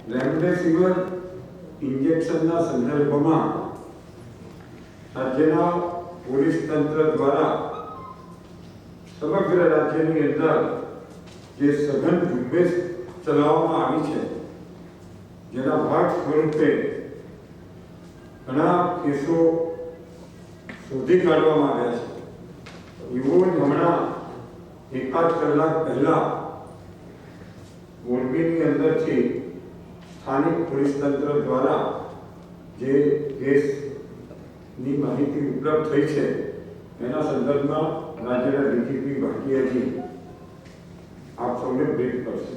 Remdesivir ઇન્જેક્શનના સંદર્ભમાં રાજ્યના police તંત્ર દ્વારા સમગ્ર રાજ્યની અંદર જે સઘન ઝુંબેશ ચલાવવામાં આવી છે, જેના ભાગ સ્વરૂપે ઘણા કેસો શોધી કાઢવામાં આવ્યા છે. એવો જ હમણાં એકાદ કલાક પહેલા મોરબીની અંદરથી સ્થાનિક પોલીસ તંત્ર દ્વારા જે કેસની માહિતી ઉપલબ્ધ થઈ છે, એના સંદર્ભમાં રાજ્યના ડીજીપી ભાટિયાજી આપ સૌને બ્રીફ કરશે.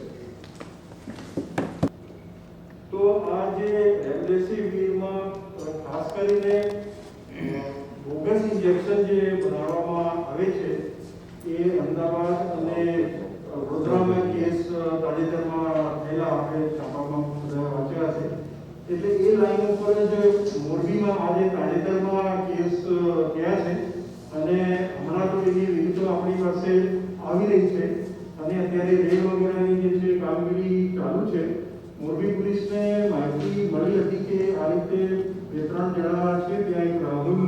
તો આ જે રેમડેસિવિરમાં ખાસ કરીને બોગસ ઇન્જેક્શન જે બનાવવામાં આવે છે, એ અમદાવાદ અને વડોદરામાં કેસ તાજેતરમાં થયેલા આપણે છાપામાં બધા વાંચ્યા છે. એટલે એ લાઈન ઉપર જ મોરબીમાં આજે તાજેતરમાં કેસ થયા છે અને હમણાં તો એની વિગતો આપણી પાસે આવી રહી છે અને અત્યારે રેડ વગેરેની જે છે કામગીરી ચાલુ છે. મોરબી પોલીસને માહિતી મળી હતી કે આ રીતે 2-3 જણા છે, ત્યાં એક રાહુલ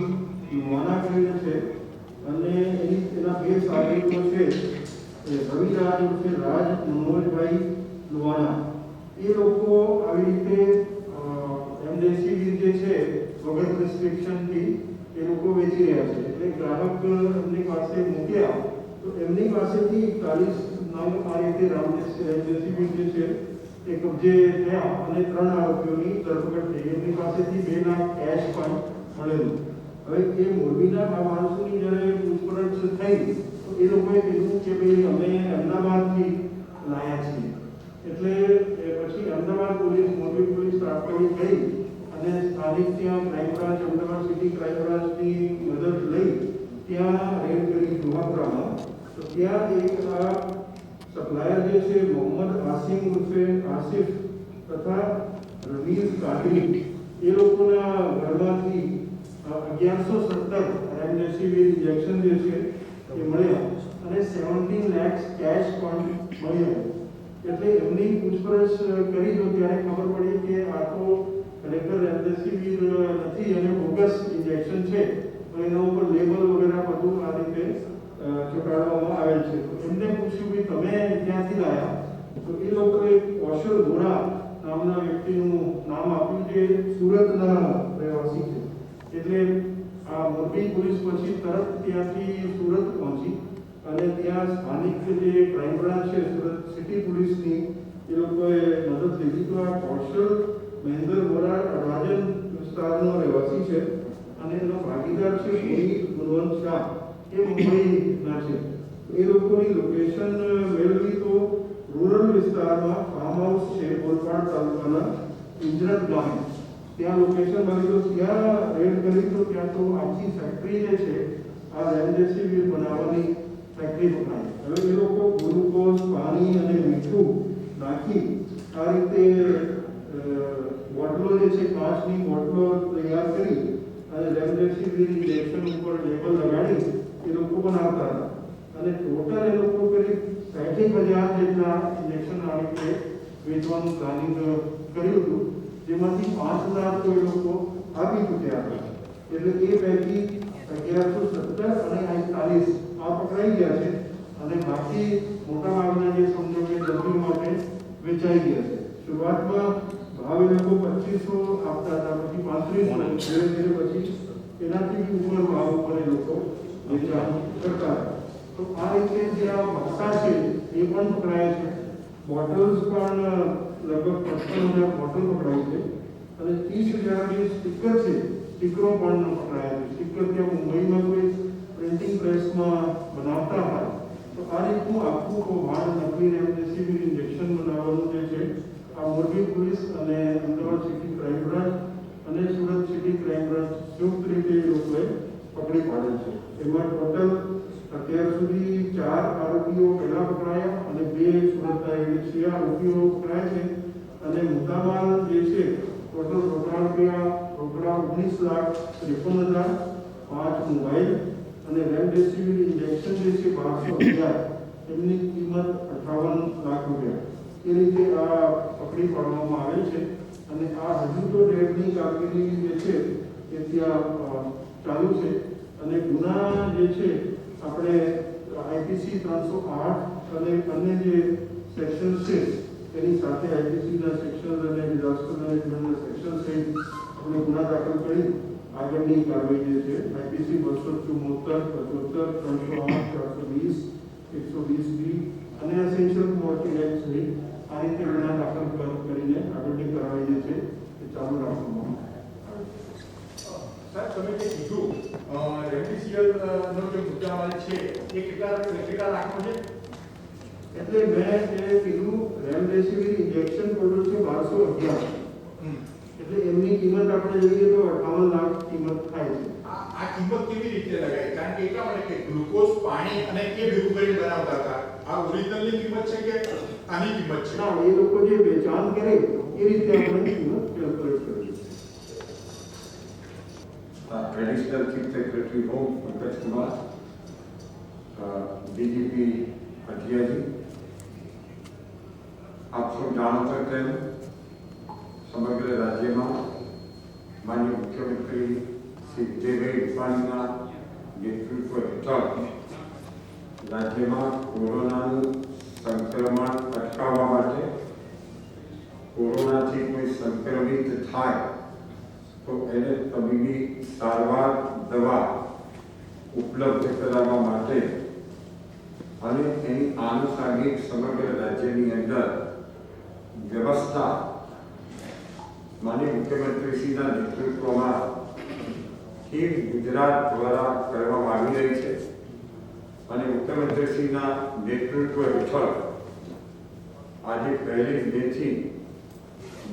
લુવાના કરીને છે અને એના 2 સાગરીતો છે, રવિરાજ ઉર્ફે રાજ મનોજભાઈ લુવાના. એ લોકો આવી રીતે રેમડેસિવિર જે છે વગર પ્રિસ્ક્રિપ્શનથી એ લોકો વેચી રહ્યા છે. એટલે ગ્રાહક એમની પાસે મૂક્યા તો એમની પાસેથી 41 નંગ આ રીતે રેમડેસિવિર જે છે એ કબજે થયા અને 3 આરોપીઓની ધરપકડ થઈ. એમની પાસેથી 2 લાખ કેશ પણ મળેલું. હવે એ મોરબીના આ માણસોની જ્યારે પૂછપરછ થઈ તો એ લોકોએ કીધું કે ભાઈ અમે અમદાવાદથી લાયા છીએ. એટલે પછી અમદાવાદ પોલીસ, મોરબી પોલીસ તાત્કાલિક ગઈ અને સ્થાનિક ત્યાં crime branch, Ahmedabad city crime બ્રાન્ચની મદદ લઈ ત્યાં રેડ કરી જુહાપુરામાં. તો ત્યાં એક આ સપ્લાયર જે છે મોહમ્મદ આસિમ ઉર્ફે આસિફ તથા રવીઝ કાદરી, એ લોકોના ઘરમાંથી 1170 રેમડેસિવિર ઇન્જેક્શન જે છે એ મળ્યા અને 17 લાખ કેશ પણ મળ્યા. એટલે એમની પૂછપરછ કરી તો ત્યારે ખબર પડી કે આ તો ખરેખર રેમડેસિવિર નથી અને બોગસ ઇન્જેક્શન છે. તો એના ઉપર લેબલ વગેરે બધું આ રીતે ચોંટાડવામાં આવેલ છે. તો એમને પૂછ્યું કે તમે ક્યાંથી લાયા? તો એ લોકોએ કૌશલ ગોરા નામના વ્યક્તિનું નામ આપ્યું, જે સુરતના રહેવાસી છે. એટલે આ મોરબી પોલીસ પછી તરત ત્યાંથી સુરત પહોંચી અને ત્યાં સ્થાનિક જે ક્રાઇમ બ્રાન્ચ છે સુરત સિટી પોલીસની, એ લોકોએ મદદ લીધી. તો આ કૌશલ મહેન્દ્ર ગોરા રાજન વિસ્તારનો રહેવાસી છે અને એનો ભાગીદાર છે પુનીત ગુણવંત શાહ, એ મુંબઈના છે. એ લોકોની લોકેશન મેળવી તો રૂરલ વિસ્તારમાં ફાર્મ હાઉસ છે ઓલપાડ તાલુકાના ઇન્દ્રત ગામે. ત્યાં લોકેશન મળી તો ત્યાં રેડ કરી તો ત્યાં તો આખી ફેક્ટરી જે છે આ રેમડેસિવિર બનાવવાની ફેક્ટરી પકડાઈ. હવે એ લોકો ગ્લુકોઝ, પાણી અને મીઠું નાખી આ રીતે બોટલો જે છે, કાચની બોટલો તૈયાર કરી અને રેમડેસિવિર ઇન્જેક્શન ઉપર લેબલ લગાડી એ લોકો બનાવતા હતા. અને ટોટલ એ લોકો કરીબ 60,000 જેટલા ઇન્જેક્શન આ રીતે વેચવાનું પ્લાનિંગ કર્યું હતું, જેમાંથી 5,000 તો એ લોકો આપી ચૂક્યા હતા. એટલે એ પૈકી 1170 અને 41 આ પકડાઈ ગયા છે અને બાકી મોટાભાગના જે સમજો કે દર્દીઓ માટે વેચાઈ ગયા છે. શરૂઆતમાં ભાવ એ લોકો 2500 આપતા હતા, પછી 3500, ધીરે ધીરે પછી એનાથી ઉપર ભાવ ઉપર એ લોકો વેચાણ કરતા હતા. તો આ રીતે જે આ ભક્કા છે એ પણ પકડાય છે. બોટલ્સ પણ લગભગ 55,000 બોટલ પકડાય છે અને 30,000 જે સ્ટીકર છે, સ્ટીકરો પણ પકડાયા છે. સ્ટીકર ત્યાં મુંબઈમાં કોઈ પ્રિન્ટિંગ પ્રેસમાં બનાવતા હતા. તો આ રીતનું આખું કૌભાંડ નકલી રેમડેસિવિર ઇન્જેક્શન બનાવવાનું જે છે આ મોરબી પોલીસ અને અમદાવાદ સિટી ક્રાઇમ બ્રાન્ચ અને સુરત સિટી ક્રાઇમ બ્રાન્ચ સંયુક્ત રીતે એ લોકોએ પકડી પાડેલ છે. એમાં ટોટલ અત્યાર સુધી 4 આરોપીઓ પહેલા પકડાયા અને 2 સુરતના એવી 6 આરોપીઓ પકડાયા છે અને મુદ્દામાલ જે છે ટોટલ રોકડા 19,53,000, 5 મોબાઈલ અને રેમડેસિવિર ઇન્જેક્શન જે છે 12,000, એમની કિંમત 58 એ રીતે આ પકડી પાડવામાં આવેલ છે અને આ હજુ તો રેડની કામગીરી જે છે એ ત્યાં ચાલુ છે અને ગુના જે છે આપણે આઈપીસી 308 અને અન્ય જે સેક્શન છે એની સાથે આઈપીસીના સેક્શન અને ડિઝાસ્ટર મેનેજમેન્ટના સેક્શન સહિત આપણે ગુના દાખલ કરી આગળની કાર્યવાહી જે છે આઈપીસી 274, 75, 308, 420, 120B અને એસેન્શિયલ કોમોડિટી એક્ટ સહિત આ રીતે ગુના દાખલ કરીને આગળની કાર્યવાહી જે છે એ ચાલુ રાખવામાં આવે છે. સાહેબ, તમે જે કીધું રેમડેસિવિર નો જે મુદ્દામાલ છે એ કેટલા લાખનો છે? એટલે મેં જે કીધું રેમડેસિવિર ઇન્જેક્શન ટોટલ છે 1211. એટલે એમની કિંમત આપણે જોઈએ તો 58 લાખ કિંમત થાય છે. આ કિંમત કેવી રીતે લગાવી? કારણ કે એટલા માટે કે ગ્લુકોઝ પાણી અને એ ભેગું કરીને બનાવતા હતા. આ ઓરિજિનલની કિંમત છે કે આની કિંમત છે? ના, એ લોકો જે વેચાણ કરે એ રીતે આપણે કિંમત કેલ્ક્યુલેટ કરીએ છીએ. Additional Chief Secretary Home Pankaj Kumar, DGP Athia जी, आप सब जानते हैं समग्र राज्य में माननीय मुख्यमंत्री श्री विजयभाई रूपाणीના નેતૃત્વ હેઠળ રાજ્યમાં કોરોનાનું સંક્રમણ અટકાવવા માટે કોરોનાથી કોઈ સંક્રમિત થાય તો એને તબીબી સારવાર દવા ઉપલબ્ધ કરાવવા માટે અને એની આનુષંગિક સમગ્ર રાજ્યની અંદર વ્યવસ્થા માનનીય મુખ્યમંત્રીશ્રીના નેતૃત્વમાં ટીમ ગુજરાત દ્વારા કરવામાં આવી રહી છે અને મુખ્યમંત્રીશ્રીના નેતૃત્વ હેઠળ આજે 1 મેથી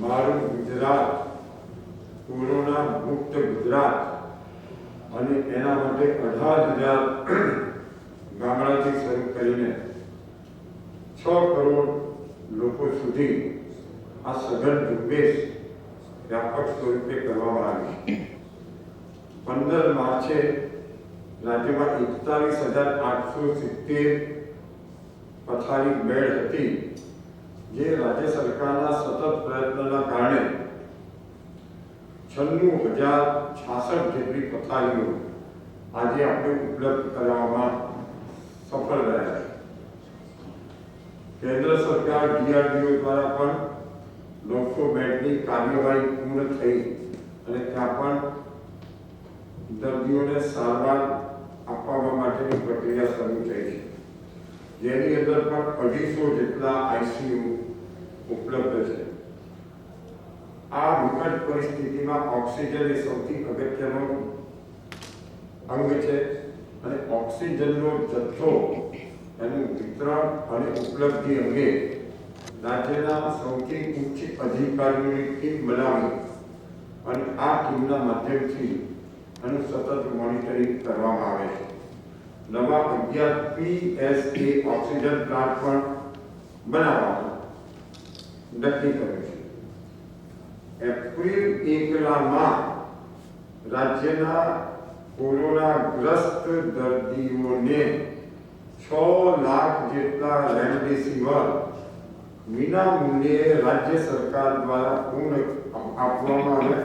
મારું ગુજરાત કોરોના મુક્ત ગુજરાત અને એના માટે 18,000 ગામડાથી શરૂ કરીને 6 કરોડ લોકો સુધી આ સઘન ઝુંબેશ વ્યાપક સ્વરૂપે કરવામાં આવી. 15 માર્ચે રાજ્યમાં 41,870 પથારી બેડ હતી, જે રાજ્ય સરકારના સતત પ્રયત્નના કારણે 96,066 જેટલી પથારીઓ આજે આપણે ઉપલબ્ધ કરાવવામાં સફળ રહ્યા છે. કેન્દ્ર સરકાર DRDO દ્વારા પણ 900 બેડની કાર્યવાહી પૂર્ણ થઈ અને ત્યાં પણ દર્દીઓને સારવાર આપવા માટેની પ્રક્રિયા શરૂ થઈ છે, જેની અંદર પણ 250 જેટલા ICU ઉપલબ્ધ છે. આ વિકટ પરિસ્થિતિમાં ઓક્સિજન એ સૌથી અગત્યનો અંગ છે અને ઓક્સિજનનો જથ્થો એનું વિતરણ અને ઉપલબ્ધિ અંગે રાજ્યના સૌથી ઉચ્ચ અધિકારીઓની ટીમ બનાવી અને આ ટીમના માધ્યમથી એનું સતત મોનિટરિંગ કરવામાં આવે છે. નવા 11 PSA ઓક્સિજન પ્લાન્ટ પણ બનાવવાનું નક્કી કર્યું છે. એપ્રિલ 1 રાજ્યના કોરોનાગ્રસ્ત દર્દીઓને 6 લાખ જેટલા રેમડેસિવિર વિના મૂલ્યે રાજ્ય સરકાર દ્વારા પૂર્ણ આપવામાં આવે,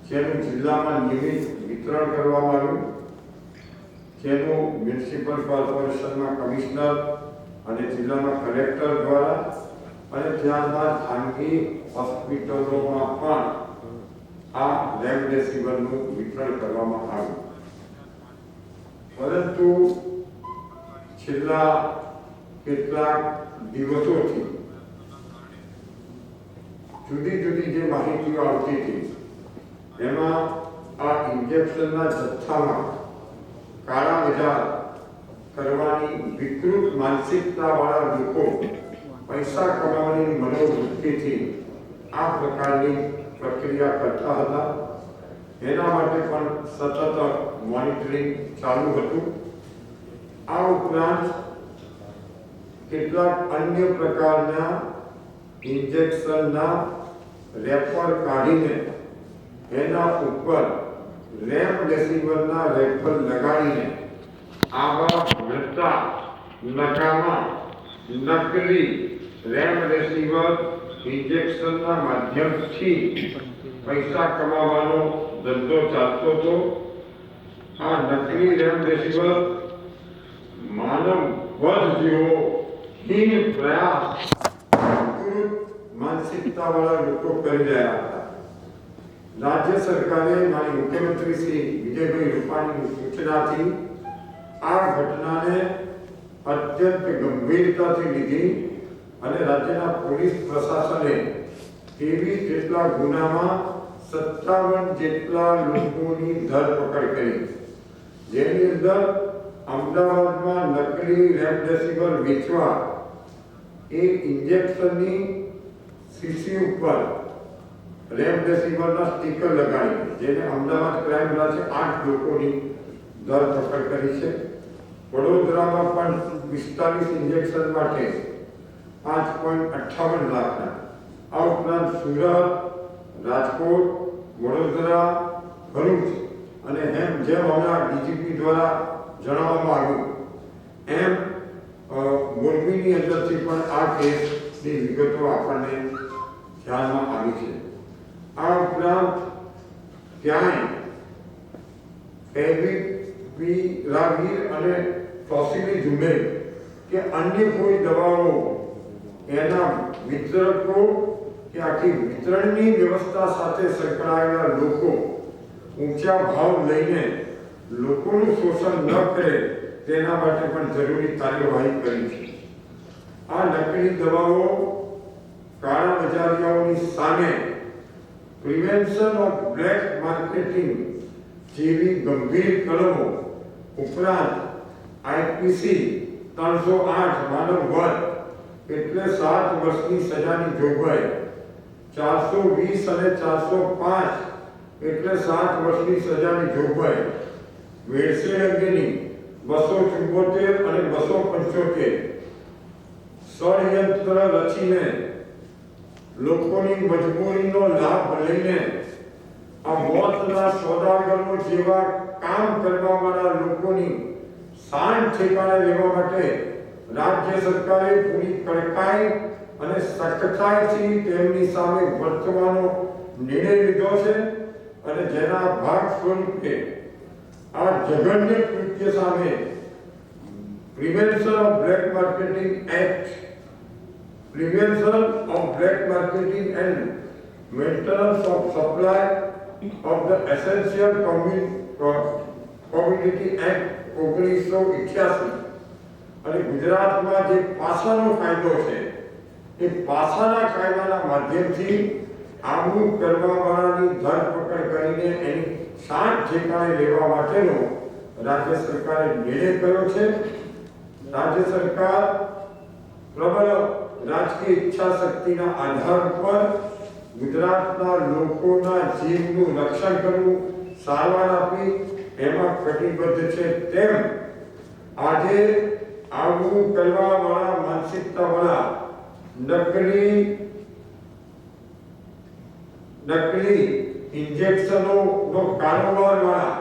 જેનું જિલ્લામાં નિયમિત વિતરણ કરવામાં આવ્યું, જેનું મ્યુનિસિપલ કોર્પોરેશનના કમિશનર અને જિલ્લામાં કલેક્ટર દ્વારા અને ત્યારબાદ ખાનગી હોસ્પિટલોમાં પણ આ રેમડેસિવિરનું વિતરણ કરવામાં આવ્યું. પરંતુ છેલ્લા કેટલાક દિવસોથી જુદી જુદી જે માહિતીઓ આવતી હતી એમાં આ ઇન્જેક્શનના જથ્થામાં કાળા બજાર કરવાની વિકૃત માનસિકતાવાળા લોકો પૈસા કમાવાની મનોવૃત્તિથી આ પ્રકારની પ્રક્રિયા કરતા હતા. એના માટે પણ સતત મોનિટરિંગ ચાલુ હતું. આ ઉપરાંત કેટલાક અન્ય પ્રકારના ઇન્જેક્શનના રેપર કાઢીને એના ઉપર રેમડેસિવિરના રેપર લગાડીને આવા ભ્રષ્ટા નકામા નકલી રેમડેસિવિર ઇન્જેક્શનના માધ્યમથી પૈસા કમાવાનો ધંધો ચાલતો હતો. આ નકલી રેમડેસિવિર માનવ વધ જેવો હીન પ્રયાસ માનસિકતાવાળા લોકો કરી રહ્યા હતા. રાજ્ય સરકારે માનનીય મુખ્યમંત્રી શ્રી વિજયભાઈ રૂપાણીની સૂચનાથી આ ઘટનાને અત્યંત ગંભીરતાથી લીધી અને રાજ્યના પોલીસ પ્રશાસને 23 જેટલા ગુનામાં 57 જેટલા લોકોની ધરપકડ કરી, જેની અંદર અમદાવાદમાં નકલી રેમડેસિવિર વેચવા એક ઇન્જેક્શનની શીશી ઉપર રેમડેસિવિરના સ્ટીકર લગાડી, જેને અમદાવાદ ક્રાઇમ બ્રાન્ચે 8 લોકોની ધરપકડ કરી છે. વડોદરામાં પણ 45 ઇન્જેક્શન માટે 5.58 લાખના, આ ઉપરાંત સુરત, રાજકોટ, વડોદરા, ભરૂચ અને જેમ હમણાં ડીજીપી દ્વારા જણાવવામાં આવ્યું એમ મોરબીની અંદરથી પણ આ કેસની વિગતો આપણને ધ્યાનમાં આવી છે. આ ઉપરાંત ક્યાંય ફેવિપિરાવીર અને ટોસિલિઝુમેબ કે અન્ય કોઈ દવાઓ એના વિતરકો કે આખી વિતરણની વ્યવસ્થા સાથે સંકળાયેલા લોકો ઊંચા ભાવ લઈને લોકોનું શોષણ ન કરે તેના માટે પણ જરૂરી કાર્યવાહી કરી છે. આ નકલી દવાઓ કાળા બજારિયાઓની સામે પ્રિવેન્શન ઓફ બ્લેક માર્કેટિંગ જેવી ગંભીર કલમો ઉપરાંત આઈપીસી 308 માનવ વધ એટલે 7 વર્ષની સજાની જોગવાઈ, 420 અને 405 એટલે 7 વર્ષની સજાની જોગવાઈ, વેરસેળ અંગેની 274 અને 275 ષડયંત્ર રચીને લોકોની મજબૂરીનો લાભ લઈને આ મોતના સોદાગરો જેવા કામ કરવાવાળા લોકોની શાન ઠેકાણે લેવા માટે રાજ્ય સરકારે પૂરી કડકાઈ અને સખ્તાઈથી તેમની સામે વર્તવાનો નિર્ણય લીધો છે અને જેના ભાગ સ્વરૂપે આ જઘન્ય કૃત્ય સામે prevention of black marketing act, prevention of black marketing and maintenance of supply of the essential commodity act 1988 અને ગુજરાતમાં જે પાસાનો કાયદો છે એ પાસાના કાયદાના માધ્યમથી આવું કરવાવાળાની ધરપકડ કરીને એની શાન ઠેકાણે લેવા માટેનો રાજ્ય સરકારે નિર્ણય કર્યો છે. રાજ્ય સરકાર પ્રબળ રાજકીય ઈચ્છા શક્તિના આધાર પર ગુજરાતના લોકોના જીવનું રક્ષણ કરવું, સારવાર આપી એમાં કટિબદ્ધ છે. તેમ આજે આવું કરવાવાળા માનસિકતાવાળા નકલી ઇન્જેક્શનોનો કારોબારવાળા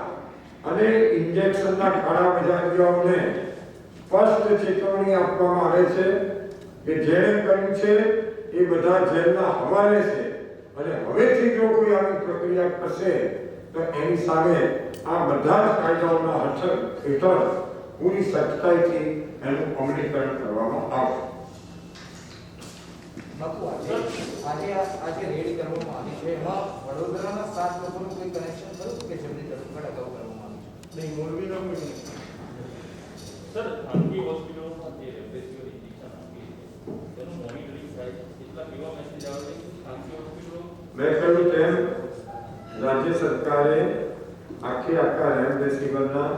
અને ઇન્જેક્શનના કાળા બજારીઓને સ્પષ્ટ ચેતવણી આપવામાં આવે છે કે જેણે કર્યું છે એ બધા જેલના હવાલે છે અને હવેથી જો કોઈ આવી પ્રક્રિયા કરશે તો એની સામે આ બધા જ કાયદાઓના હેઠળ પૂરી સખ્તાઈથી એનું અમલીકરણ કરવામાં આવશે. બાપુ આજે રેડ કરવામાં આવી છે, એમાં વડોદરાના 7 લોકોનું કોઈ કનેક્શન ખરું કે જેમની ધરપકડ અગાઉ કરવામાં આવી છે? નહીં, મોરબીનો કોઈ નહીં. સર, ખાનગી હોસ્પિટલોમાં જે રેમડેસિવિર ઇન્જેક્શન આપીએ છીએ તેનું મોનિટરિંગ થાય છે, કેટલા કેવા મેસેજ આવે છે ખાનગી હોસ્પિટલો? મેં કહ્યું તેમ રાજ્ય સરકારે આખા રેમડેસિવિરના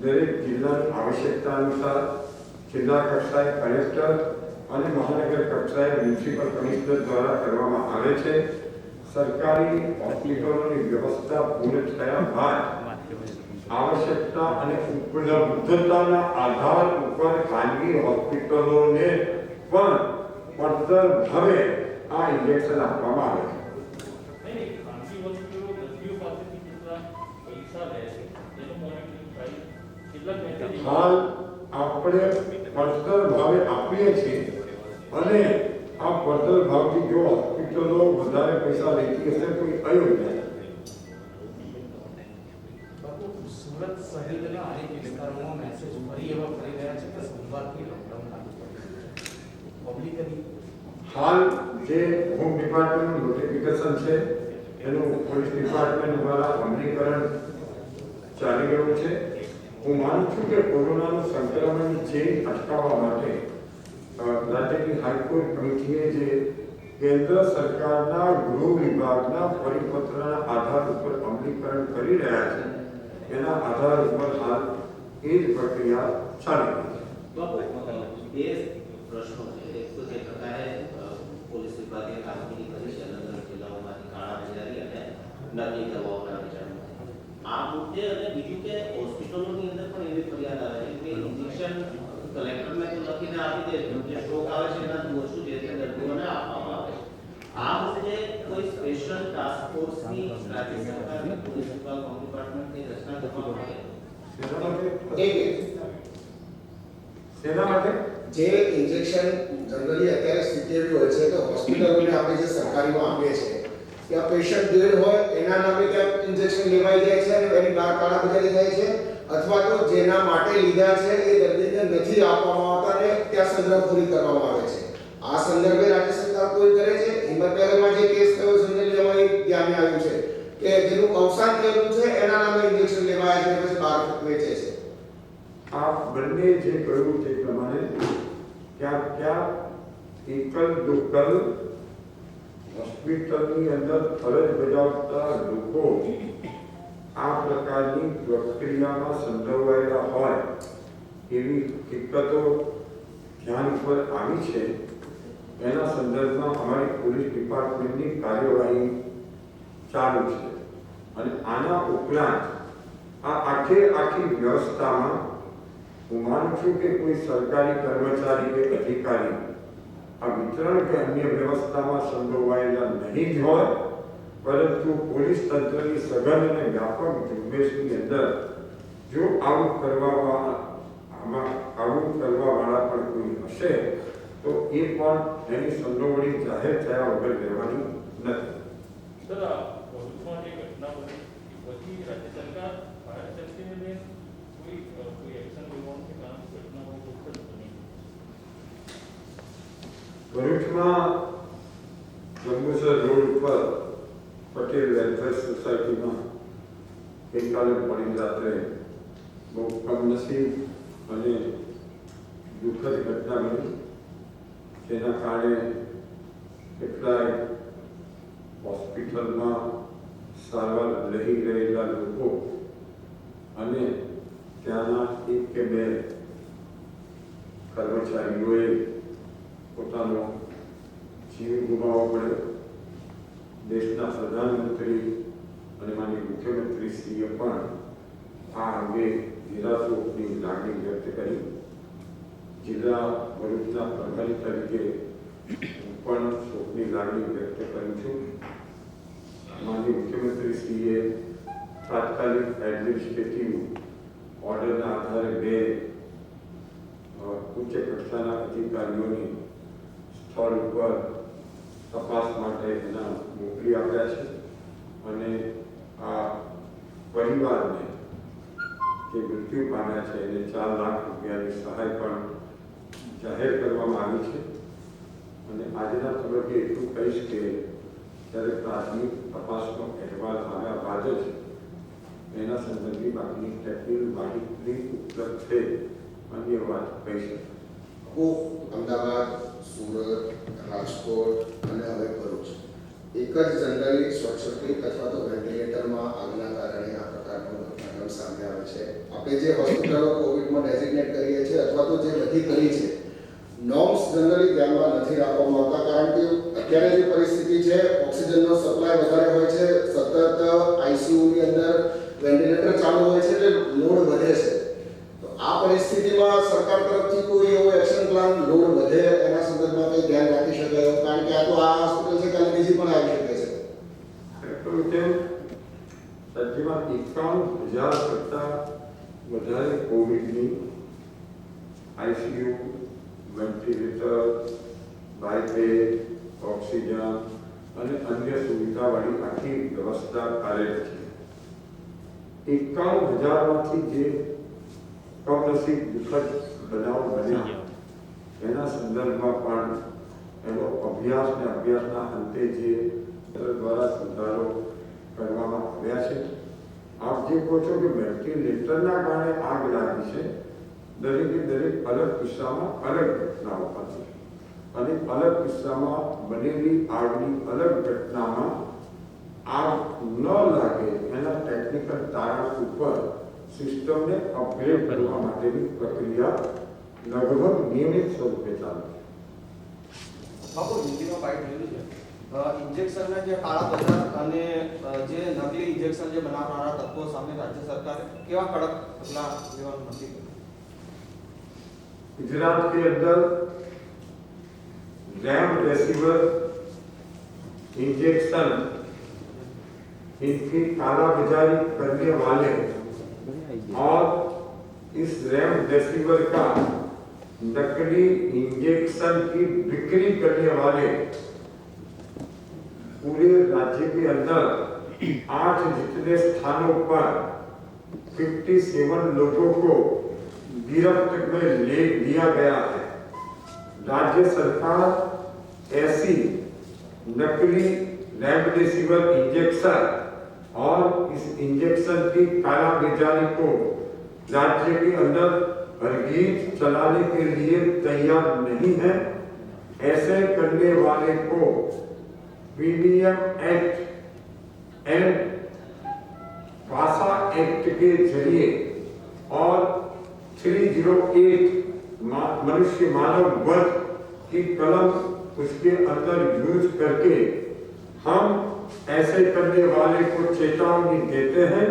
દરેક જિલ્લાની આવશ્યકતા અનુસાર જિલ્લા કક્ષાએ કલેક્ટર અને મહાનગર કક્ષાએ મ્યુનિસિપલ કમિશનર દ્વારા કરવામાં આવે છે. સરકારી હોસ્પિટલોની વ્યવસ્થા પૂર્ણ થયા બાદ આવશ્યકતા અને ઉપલબ્ધતાના આધાર ઉપર ખાનગી હોસ્પિટલોને પણ પડતર ભાવે આ ઇન્જેક્શન આપવામાં આવે છે. નહીં, ખાનગી હોસ્પિટલો દર્દીઓ પાસેથી કેટલા પૈસા લે છે તેનું મોનિટરિંગ થાય, કેટલા મેસેજ હાલ આપણે પડતર ભાવે આપીએ છીએ અને આ પડતર ભાવથી જો હોસ્પિટલો વધારે પૈસા લેતી હશે તો એ અયોગ્ય છે. બાપુ, સુરત સહિતના અનેક વિસ્તારોમાં મેસેજ ફરી એવા ફરી રહ્યા છે કે સોમવારથી લોકડાઉન લાગુ પડશે. પબ્લિકલી હાલ જે હોમ ડિપાર્ટમેન્ટનું નોટિફિકેશન છે એનું પોલીસ ડિપાર્ટમેન્ટ દ્વારા અમલીકરણ ચાલી રહ્યું છે. હું માનું છું કે કોરોનાનું સંક્રમણ ચેન અટકાવવા માટે રાજ્યની હાઈકોર્ટ કમિટીએ જે કેન્દ્ર સરકારના ગૃહ વિભાગના પરિપત્રના આધાર ઉપર અમલીકરણ કરી રહ્યા છે એના આધાર ઉપર હાલ એ જ પ્રક્રિયા ચાલી રહી છે. બે પ્રશ્નો છે. એક તો જે પ્રકારે પોલીસ વિભાગે કામગીરી કરી છે અલગ અલગ જિલ્લાઓમાંથી કાળાબજારી અને નકલી દવાઓના વેચાણમાં, આ મુદ્દે અને બીજું કે હોસ્પિટલોની અંદર પણ એવી ફરિયાદ આવે છે કે ઇન્જેક્શન કલેક્ટરને તો લખીને આપી દે છે, જે સ્ટોક આવે છે એનાથી ઓછું જે તે દર્દીઓને આપવામાં આવે છે. આ મુદ્દે કોઈ સ્પેશિયલ ટાસ્ક ફોર્સની રાજ્ય સરકારની પોલીસ વિભાગ હોમ ડિપાર્ટમેન્ટની રચના કરવામાં આવે શેના માટે જે ઇન્જેક્શન જનરલી અત્યારે સ્થિતિ એવી હોય છે કે હોસ્પિટલોને આપણે જે સરકારીમાં આપીએ છીએ ત્યાં પેશન્ટ દેડ હોય એના નામે ત્યાં ઇન્જેક્શન લેવાઈ જાય છે અને એની બહાર કાળાબજારી થાય છે, અથવા તો જેના માટે લીધા છે એ દર્દીને નથી આપવામાં આવતા અને ત્યાં સંગ્રહખોરી કરવામાં આવે છે. આ સંદર્ભે રાજ્ય સરકાર કોઈ કરે છે. હિંમતનગરમાં જે કેસ થયો જનરલી એમાં એક ધ્યાને આવ્યું છે કે જેનું અવસાન થયેલું છે એના નામે ઇન્જેક્શન લેવાય છે પછી બહાર વેચે છે. આ બંને જે કહ્યું તે પ્રમાણે ક્યાં એકલ દુકલ હોસ્પિટલની અંદર ફરજ બજાવતા લોકો આ પ્રકારની પ્રક્રિયામાં સંડોવાયેલા હોય એવી હકીકતો ધ્યાન ઉપર આવી છે. એના સંદર્ભમાં અમારી પોલીસ ડિપાર્ટમેન્ટની કાર્યવાહી ચાલુ છે અને આના ઉપરાંત આ આખી વ્યવસ્થામાં હું માનું છું કે કોઈ સરકારી કર્મચારી કે અધિકારી આ વિતરણ કે અન્ય વ્યવસ્થામાં સંડોવાયેલા નહીં જ હોય, પરંતુ પોલીસ તંત્રની સઘન અને વ્યાપક ઝુંબેશની અંદર જો આવું કરવાવાળા પણ કોઈ હશે તો એ પણ એની સંડોવણી જાહેર થયા વગર રહેવાની નથી. સર, આ ભરૂચમાં જે ઘટના બની પછી રાજ્ય સરકાર ફાયર સેફ્ટીને લઈને કોઈ એક્શન લેવાનું છે, કારણ કે ઘટનાઓ દુઃખદ બની. ભરૂચમાં જંબુસર રોડ ઉપર પટેલ વેલફેર સોસાયટીમાં ગઈકાલે મોડી રાત્રે બહુ કમનસીબ અને દુઃખદ ઘટના બની, જેના કારણે કેટલાય હોસ્પિટલમાં સારવાર લઈ રહેલા લોકો અને ત્યાંના એક કે બે કર્મચારીઓએ પોતાનો જીવ ગુમાવવો પડ્યો. દેશના પ્રધાનમંત્રી અને માનનીય મુખ્યમંત્રીશ્રીએ પણ આ અંગે ઘેરા શોકની લાગણી વ્યક્ત કરી. જિલ્લા ભરૂચના પ્રભારી તરીકે હું પણ શોકની લાગણી વ્યક્ત કરું છું. માનનીય મુખ્યમંત્રીશ્રીએ તાત્કાલિક એડમિનિસ્ટ્રેટિવ ઓર્ડરના આધારે બે ઉચ્ચ કક્ષાના અધિકારીઓની સ્થળ ઉપર તપાસ માટે એના મોકલી આપ્યા છે અને આ પરિવારને જે મૃત્યુ પામ્યા છે એને 4 લાખ રૂપિયાની સહાય પણ જાહેર કરવામાં આવી છે. અને આજના તબક્કે એટલું કહીશ કે જ્યારે પ્રાથમિક તપાસનો અહેવાલ આવ્યા બાદ જ એના સંબંધી બાકીની ટેકનિકલ માહિતી ઉપલબ્ધ છે અન્ય વાત કહી શકાય. અમદાવાદ, સુરત, રાજકોટ અને હવે ભરૂચ એક જ જનરલી શોર્ટ સર્કિટ અથવા તો વેન્ટિલેટરમાં આગના કારણે આ પ્રકારનો ઘટનાક્રમ સામે આવે છે. આપણે જે હોસ્પિટલો કોવિડમાં ડેઝિગ્નેટ કરીએ છીએ અથવા તો જે બધી કરી છે નોર્મ્સ જનરલી ધ્યાનમાં નથી રાખવામાં આવતા, કારણ કે અત્યારે જે પરિસ્થિતિ છે ઓક્સિજનનો સપ્લાય વધારે હોય છે, સતત આઈસીયુની અંદર વેન્ટિલેટર ચાલુ હોય છે એટલે લોડ વધે છે. તો આ પરિસ્થિતિમાં સરકાર તરફથી કોઈ એવો એક્શન પ્લાન લોડ વધે એના સંદર્ભમાં કંઈ ધ્યાન રાખી શકાય, કારણ કે આ તો આ હોસ્પિટલ છે કાલે બીજી પણ આવી શકે છે. રાજ્યમાં 51,000 કરતાં વધારે કોવિડની આઈસીયુ, વેન્ટિલેટર, બાયપેડ, ઓક્સિજન અને અન્ય સુવિધાવાળી આખી વ્યવસ્થા કાર્યરત છે. 51,000માંથી જે કમનસીબ દુઃખદ બનાવ બન્યા એના સંદર્ભમાં પણ એનો અભ્યાસના અંતે જે દ્વારા સુધારો કરવામાં આવ્યા છે. આપ જે કહો છો કે વેન્ટિલેટરના કારણે આગ લાગી છે, દરેકે દરેક અલગ કિસ્સામાં અલગ ઘટનાઓ હતી અને અલગ કિસ્સામાં બનેલી આગની અલગ ઘટનામાં આગ ન લાગે એના ટેકનિકલ તારણ ઉપર સિસ્ટમને અપગ્રેડ કરવા માટેની પ્રક્રિયા લગભગ નિયમિત સ્વરૂપે ચાલે છે. બાપુ હિન્દીમાં બાઇટ જોયું છે ઇન્જેક્શનના જે કાળા બજાર અને જે નકલી ઇન્જેક્શન જે બનાવનારા તત્વો સામે રાજ્ય સરકારે કેવા કડક પગલાં લેવાનું નક્કી કર્યું? गुजरात के अंदर रेमडेसिविर इंजेक्शन इनकी कालाबाजारी करने वाले और इस रेमडेसिविर का नकली इंजेक्शन की बिक्री करने वाले पूरे राज्य के अंदर 8 जितने स्थानों पर 57 लोगों को गिरफ्त में ले लिया गया है. राज्य सरकार ऐसी नकली रेमडेसिविर इंजेक्शन और इस इंजेक्शन की कालाबाजारी को राज्य के अंदर हरगिज चलाने के लिए तैयार नहीं है. ऐसे करने वाले को पीडीएम एक्ट एंड पासा एक्ट के जरिए और 308 मनुष्य मानव वध की कलम उसके अंदर यूज करके हम ऐसे करने वाले को चेतावनी देते हैं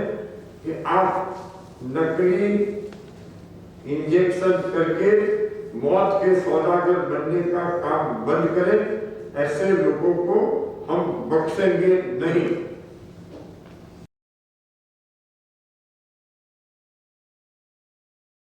कि आप नकली इंजेक्शन करके मौत के सौदागर बनने का काम बंद करें. ऐसे लोगों को हम बख्शेंगे नहीं.